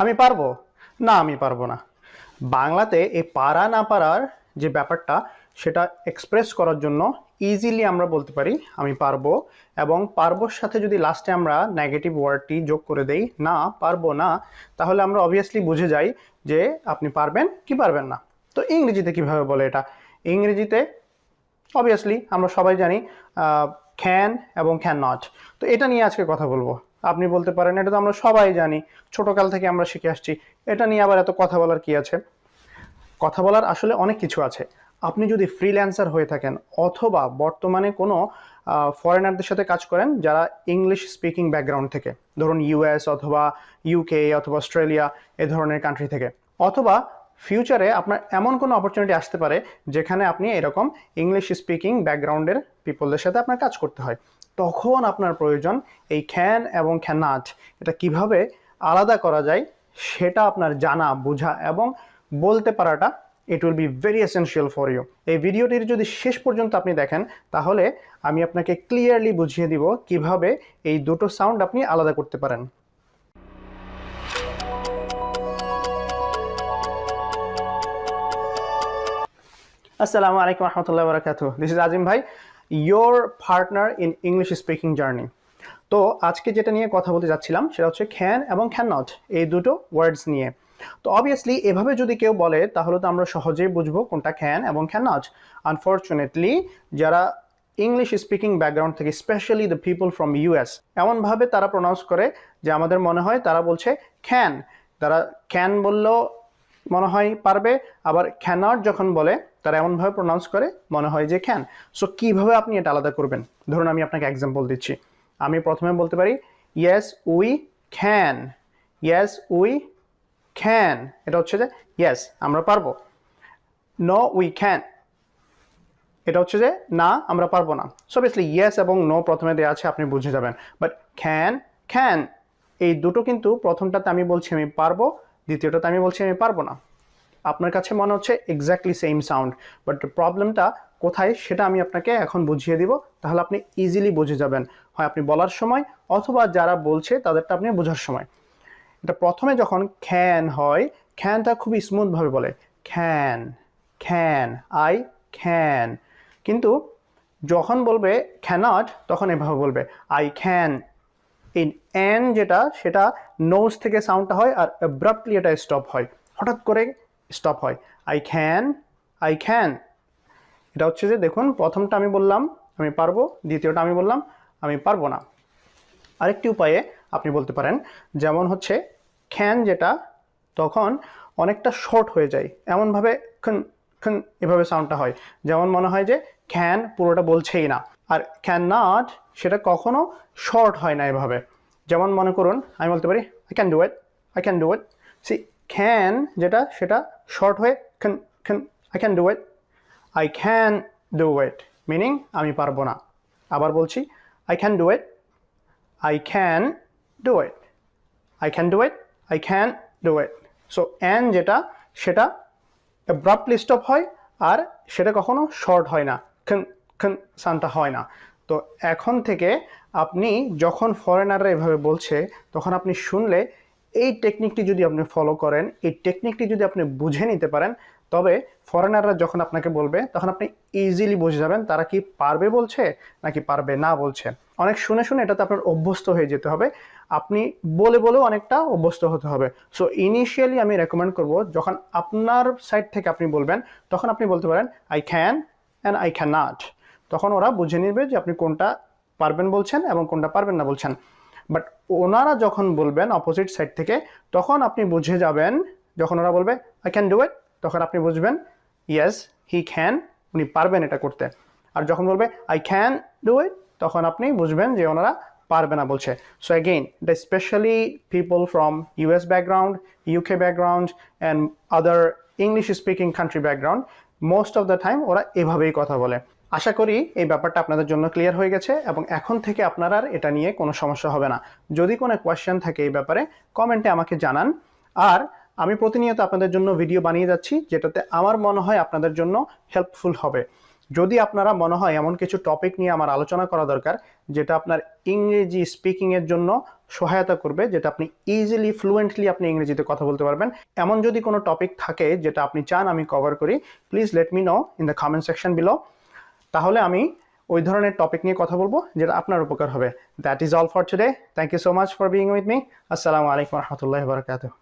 আমি পারবো না, আমি পারবো না। বাংলাতে এই পারা না পারার যে ব্যাপারটা, সেটা এক্সপ্রেস করার জন্য ইজিলি আমরা বলতে পারি আমি পারবো। এবং পারবোর সাথে যদি লাস্টে আমরা নেগেটিভ ওয়ার্ডটি যোগ করে দেই, না পারবো না, তাহলে আমরা অবভিয়াসলি বুঝে যাই যে আপনি পারবেন কি পারবেন না। তো ইংরেজিতে কিভাবে বলে এটা? ইংরেজিতে অবভিয়াসলি আমরা সবাই জানি ক্যান এবং ক্যান নট। তো এটা নিয়ে আজকে কথা বলবো। আপনি বলতে পারেন এটা তো আমরা সবাই জানি, ছোটকাল থেকে আমরা শিখে আসছি, এটা নিয়ে আবার এত কথা বলার কি আছে? কথা বলার আসলে অনেক কিছু আছে। আপনি যদি ফ্রিল্যান্সার হয়ে থাকেন অথবা বর্তমানে কোনো ফরেনারদের সাথে কাজ করেন যারা ইংলিশ স্পিকিং ব্যাকগ্রাউন্ড থেকে, ধরুন ইউএস অথবা ইউকে অথবা অস্ট্রেলিয়া এ ধরনের কান্ট্রি থেকে, অথবা ফিউচারে আপনার এমন কোনো অপরচুনিটি আসতে পারে যেখানে আপনি এরকম ইংলিশ স্পিকিং ব্যাকগ্রাউন্ডের পিপলদের সাথে আপনার কাজ করতে হয়, তখন আপনার প্রয়োজন এই ক্যান এবং ক্যান নট এটা কিভাবে আলাদা করা যায় সেটা আপনার জানা বোঝা এবং বলতে পারাটা it will be very essential for you. এই ভিডিওটির যদি শেষ পর্যন্ত আপনি দেখেন তাহলে আমি আপনাকে ক্লিয়ারলি বুঝিয়ে দিব কিভাবে এই দুটো সাউন্ড আপনি আলাদা করতে পারেন। আসসালামু আলাইকুম রহমতুল্লাহ বারাকাতুহু। দিস ইজ আজিম ভাই, your partner in English speaking journey. তো আজকে যেটা নিয়ে কথা বলতে যাচ্ছিলাম সেটা হচ্ছে ক্যান এবং ক্যান নট, এই দুটো ওয়ার্ডস নিয়ে। তো অবভিয়াসলি এভাবে যদি কেউ বলে তাহলে তো আমরা সহজেই বুঝবো কোনটা ক্যান এবং ক্যান নট। আনফর্চুনেটলি যারা ইংলিশ স্পিকিং ব্যাকগ্রাউন্ড থেকে, specially the people from US, এমনভাবে তারা প্রোনাউন্স করে যে আমাদের মনে হয় তারা বলছে ক্যান। তারা ক্যান বললেও মনে হয় পারবে, আবার ক্যানট যখন বলে তারা এমনভাবে প্রোনাউন্স করে মনে হয় যে ক্যান। সো কীভাবে আপনি এটা আলাদা করবেন? ধরুন আমি আপনাকে এক্সাম্পল দিচ্ছি। আমি প্রথমে বলতে পারি yes we can, yes we can, এটা হচ্ছে যে ইয়েস আমরা পারবো। নো উই ক্যান, এটা হচ্ছে যে না আমরা পারবো না। সো অবভিয়াসলি ইয়েস এবং নো প্রথমে দেওয়া আছে, আপনি বুঝে যাবেন। বাট ক্যান ক্যান এই দুটো কিন্তু প্রথমটাতে আমি বলছি আমি পারবো, দ্বিতীয়টাতে আমি বলছি আমি পারবো না। আপনার কাছে মনে হচ্ছে এক্স্যাক্টলি সেম সাউন্ড, বাট প্রবলেমটা কোথায় সেটা আমি আপনাকে এখন বুঝিয়ে দিব, তাহলে আপনি ইজিলি বুঝে যাবেন, হয় আপনি বলার সময় অথবা যারা বলছে তাদেরটা আপনি বোঝার সময়। এটা প্রথমে যখন ক্যান হয়, ক্যানটা খুবই স্মুথভাবে বলে ক্যান ক্যান, আই ক্যান। কিন্তু যখন বলবে ক্যানট তখন এভাবে বলবে আই ক্যান। এই এন যেটা সেটা নোজ থেকে সাউন্ডটা হয় আর অ্যাব্রাপ্টলি এটা স্টপ হয়, হঠাৎ করে স্টপ হয়। I can, I can. এটা হচ্ছে যে দেখুন প্রথমটা আমি বললাম আমি পারবো, দ্বিতীয়টা আমি বললাম আমি পারবো না। আরেকটি উপায়ে আপনি বলতে পারেন, যেমন হচ্ছে ক্যান যেটা তখন অনেকটা শর্ট হয়ে যায়, এমনভাবে খন খন এভাবে সাউন্ডটা হয়, যেমন মনে হয় যে ক্যান পুরোটা বলছেই না। আর ক্যান নট সেটা কখনো শর্ট হয় না এভাবে। যেমন মনে করুন আমি বলতে পারি I can do it, I can do it. সি ক্যান যেটা সেটা শর্ট হয়ে খন খন, I can do it, I can do it, meaning আমি পারবো না। আবার বলছি I can do it, I can do it, I can do it, I can do it. So and যেটা সেটা অ্যাব্রাপ্টলি স্টপ হয় আর সেটা কখনো শর্ট হয় না, খন খন সাউন্ডটা হয় না। তো এখন থেকে আপনি যখন ফরেনাররা এভাবে বলছে তখন আপনি শুনলে এই টেকনিকটি যদি আপনি ফলো করেন, এই টেকনিকটি যদি আপনি বুঝে নিতে পারেন, তবে ফরেনাররা যখন আপনাকে বলবে তখন আপনি ইজিলি বুঝে যাবেন তারা কি পারবে বলছে নাকি পারবে না বলছে। অনেক শুনে শুনে এটাতে আপনার অভ্যস্ত হয়ে যেতে হবে, আপনি বলে বলেও অনেকটা অভ্যস্ত হতে হবে। সো ইনিশিয়ালি আমি রেকমেন্ড করব যখন আপনার সাইড থেকে আপনি বলবেন তখন আপনি বলতে পারেন I can and I can not. তখন ওরা বুঝে নেবে যে আপনি কোনটা পারবেন বলছেন এবং কোনটা পারবেন না বলছেন। বাট ওনারা যখন বলবেন অপোজিট সাইড থেকে তখন আপনি বুঝে যাবেন, যখন ওরা বলবে আই ক্যান ডু ইট তখন আপনি বুঝবেন ইয়েস হি ক্যান, উনি পারবেন এটা করতে। আর যখন বলবে আই ক্যান ডু ইট তখন আপনি বুঝবেন যে ওনারা পারবে না বলছে। So again the specially people from US background, UK background and other English speaking country background, most of the time ওরা এভাবেই কথা বলে। আশা করি এই ব্যাপারটা আপনাদের জন্য ক্লিয়ার হয়ে গেছে এবং এখন থেকে আপনার আর এটা নিয়ে কোনো সমস্যা হবে না। যদি কোনো কোয়েশ্চেন থাকে এই ব্যাপারে কমেন্টে আমাকে জানান। আর আমি প্রতিনিয়ত আপনাদের জন্য ভিডিও বানিয়ে যাচ্ছি যেটাতে আমার মনে হয় আপনাদের জন্য হেল্পফুল হবে। যদি আপনারা মনে হয় এমন কিছু টপিক নিয়ে আমার আলোচনা করা দরকার যেটা আপনার ইংরেজি স্পিকিংয়ের জন্য সহায়তা করবে, যেটা আপনি ইজিলি ফ্লুয়েন্টলি আপনি ইংরেজিতে কথা বলতে পারবেন, এমন যদি কোনো টপিক থাকে যেটা আপনি চান আমি কভার করি, please let me no in the comment section below. তাহলে আমি ওই ধরনের টপিক নিয়ে কথা বলবো যেটা আপনার উপকার হবে। That is all for today. Thank you so much for being with me. আসসালামু আলাইকুম রহমতুল্লাহি ওয়া বারাকাতুহু।